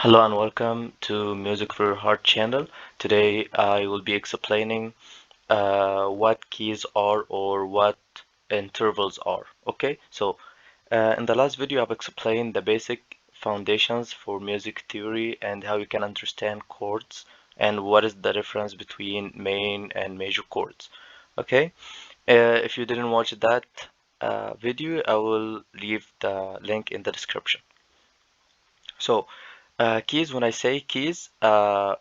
Hello and welcome to Music for Your Heart channel. Today I will be explaining what keys are or what intervals are. Okay, so in the last video I've explained the basic foundations for music theory and how you can understand chords and what is the difference between main and major chords. Okay, if you didn't watch that video, I will leave the link in the description. So keys, when I say keys,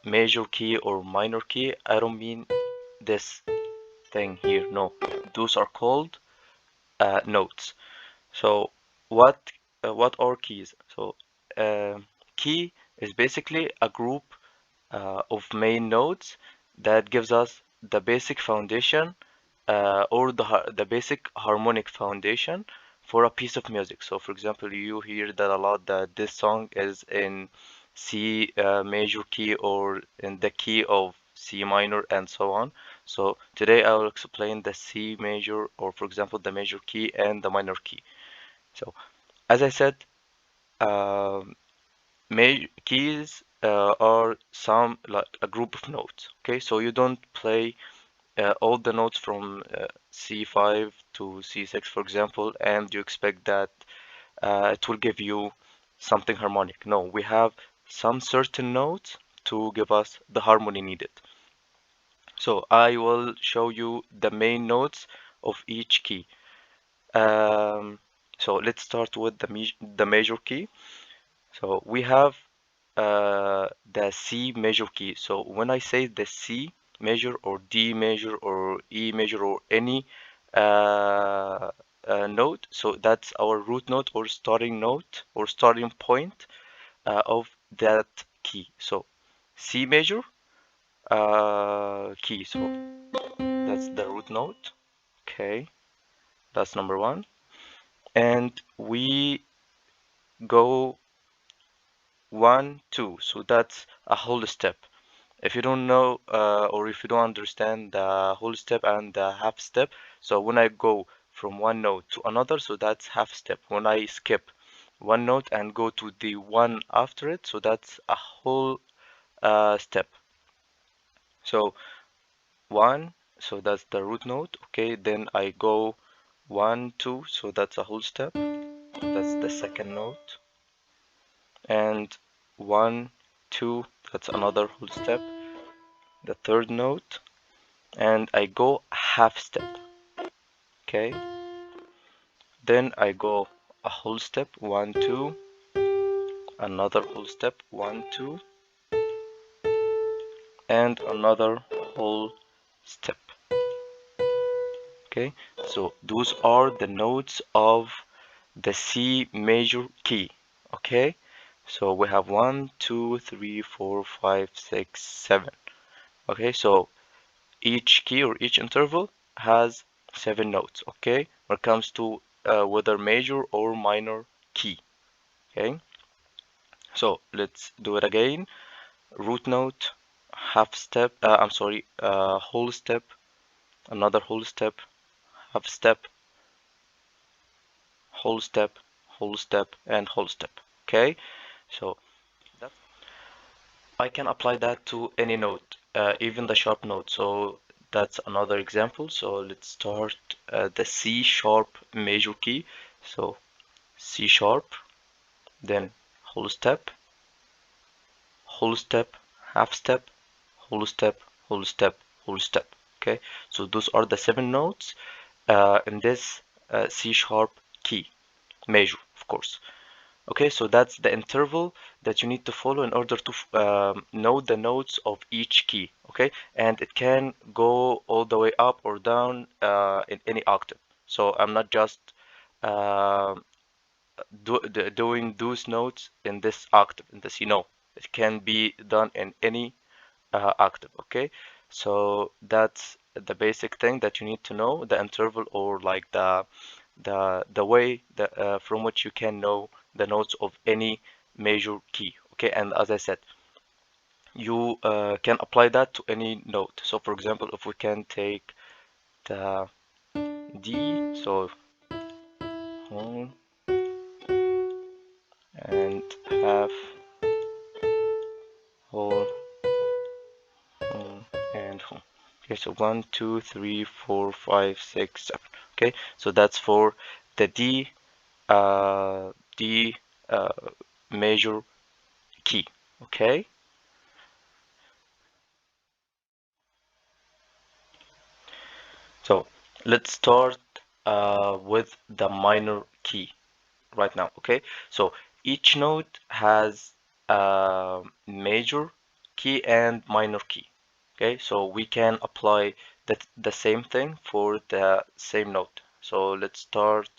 major key or minor key, I don't mean this thing here. No, those are called notes. So what what are keys? So key is basically a group of main notes that gives us the basic foundation or the basic harmonic foundation for a piece of music. So for example, you hear that a lot that this song is in C major key or in the key of C minor and so on. So today I will explain the C major or for example the major key and the minor key. So as I said, um, keys are some like a group of notes. Okay, so you don't play all the notes from C5 to C6, for example, and you expect that it will give you something harmonic. No, we have some certain notes to give us the harmony needed. So I will show you the main notes of each key. Um, so let's start with the major key. So we have the C major key. So when I say the C major or D major or E major or any note, so that's our root note or starting note or starting point of that key. So C major key. So that's the root note. Okay, that's number one. And we go one, two. So that's a whole step. If you don't know or if you don't understand the whole step and the half step, so when I go from one note to another, so that's half step. When I skip one note and go to the one after it, so that's a whole step. So one, so that's the root note. Okay, then I go one, two, so that's a whole step. That's the second note. And one, two, that's another whole step. The third note. And I go half step. Okay, then I go a whole step, one, two, another whole step, one, two, and another whole step. Okay, so those are the notes of the C major key. Okay, so we have one, two, three, four, five, six, seven. Okay, so each key or each interval has seven notes. Okay, when it comes to whether major or minor key. Okay, so let's do it again. Root note, half step, I'm sorry, whole step, another whole step, half step, whole step, whole step, and whole step. Okay, so that's, I can apply that to any note, even the sharp note. So that's another example. So let's start the C sharp major key. So C sharp, then whole step, whole step, half step, whole step, whole step, whole step. Okay, so those are the seven notes in this C sharp key, major, of course. Okay, so that's the interval that you need to follow in order to know the notes of each key. Okay, and it can go all the way up or down in any octave. So I'm not just uh, doing those notes in this octave, in the C. No, it can be done in any octave. Okay, so that's the basic thing that you need to know, the interval or like the way that from which you can know the notes of any major key. Okay, and as I said, you can apply that to any note. So for example, if we can take the D, so whole and half so 1, 2, 3, 4, 5, 6, 7. Okay, so that's for the D uh, major key. Okay, so let's start with the minor key right now. Okay, so each note has a major key and minor key. Okay, so we can apply the same thing for the same note. So let's start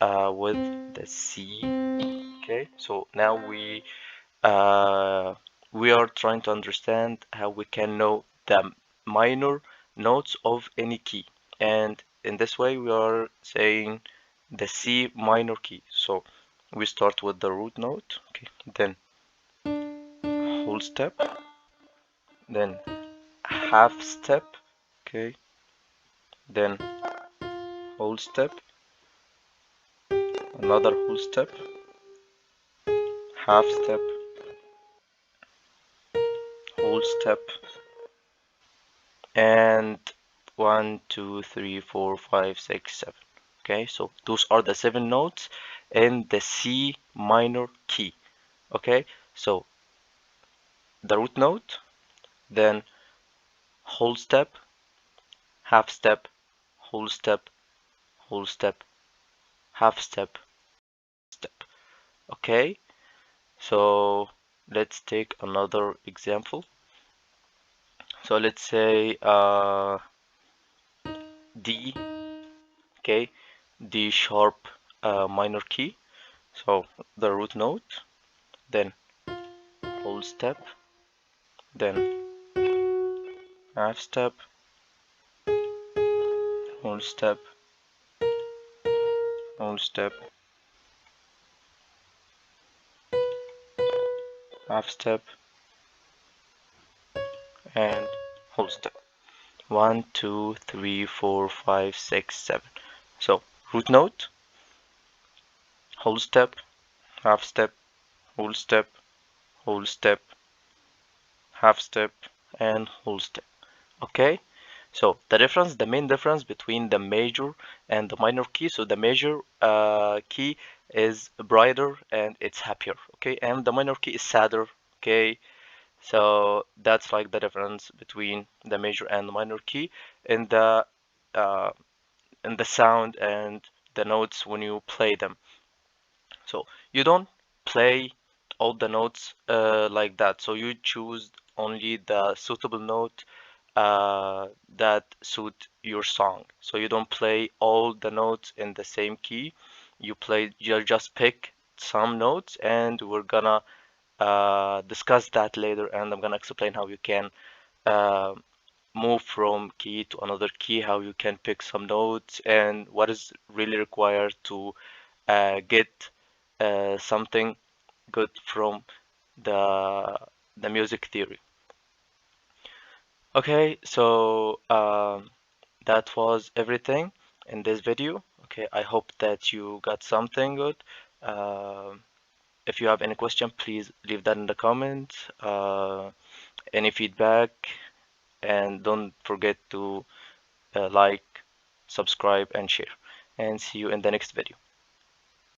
with the C. Okay, so now uh, we are trying to understand how we can know the minor notes of any key, and in this way we are saying the C minor key. So we start with the root note, okay, then whole step, then half step, okay, then whole step, another whole step, half step, whole step, and 1, 2, 3, 4, 5, 6, 7. Okay, so those are the 7 notes in the C minor key. Okay, so the root note, then whole step, half step, whole step, whole step, half step, step. Okay, so let's take another example. So let's say D, okay, D sharp minor key. So the root note, then whole step, then half step, whole step, whole step, half step, and whole step. 1, 2, 3, 4, 5, 6, 7. So root note, whole step, half step, whole step, whole step, half step, and whole step. Okay, so the main difference between the major and the minor key. So the major key is brighter and it's happier. Okay, and the minor key is sadder. Okay, so that's like the difference between the major and the minor key in uh, the sound and the notes when you play them. So you don't play all the notes like that. So you choose only the suitable note that suit your song. So you don't play all the notes in the same key. You just pick some notes, and we're gonna discuss that later. And I'm gonna explain how you can uh, move from key to another key, how you can pick some notes, and what is really required to get something good from the the music theory. Okay, so that was everything in this video. Okay, I hope that you got something good. If you have any question, please leave that in the comments. Any feedback, and don't forget to like, subscribe, and share. And see you in the next video.